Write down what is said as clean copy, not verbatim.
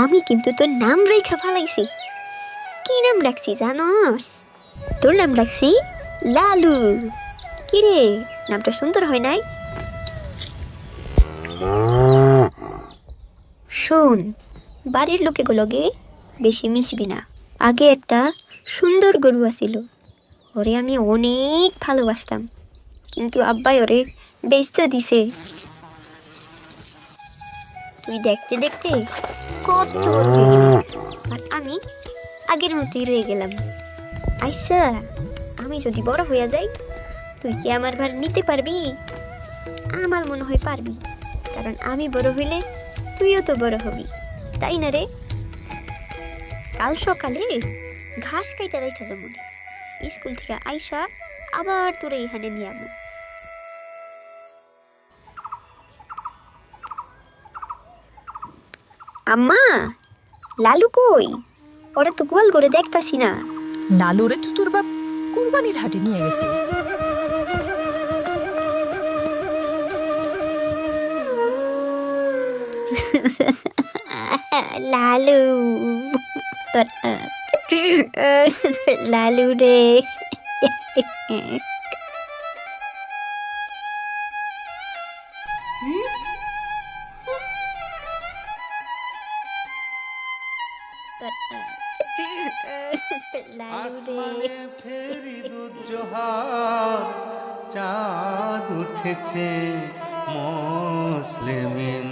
আমি কিন্তু তোর নাম রেখা ফালাইছি। কি নাম রাখছি জানোস? তোর নাম রাখছি লালু। কি রে, নামটা সুন্দর হয় নাই? শোন, বাড়ির লোকেগুলোকে বেশি মিশবি না। আগে একটা সুন্দর গরু আছিল, ওরে আমি অনেক ভালোবাসতাম, কিন্তু আব্বাই ওরে বেচতে দিছে। তুই দেখতে দেখতে কত বড় হয়ে গেলি, আর আমি আগের মতোই রয়ে গেলাম। আচ্ছা, আমি যদি বড় হইয়া যাই, তুই কি আমার ভার নিতে পারবি? আমার মনে হয় পারবি, কারণ আমি বড় হইলে তুইও তো বড় হবি, তাই না রে? কাল সকালে ঘাস কাইটা রাইখা যাবো, স্কুল থেকে আইসা আবার তোরে এখানে নিয়ে যাবো। আম্মা, লালু কই? ওরা তো গোয়াল করে দেখতাছি না। লালুরে তো তোর বাপ কুরবানির হাটে নিয়ে গেছে। লালু, লালু রে। আসমানে ফেরি দুজোহার, চাঁদ উঠেছে মুসলিমিন।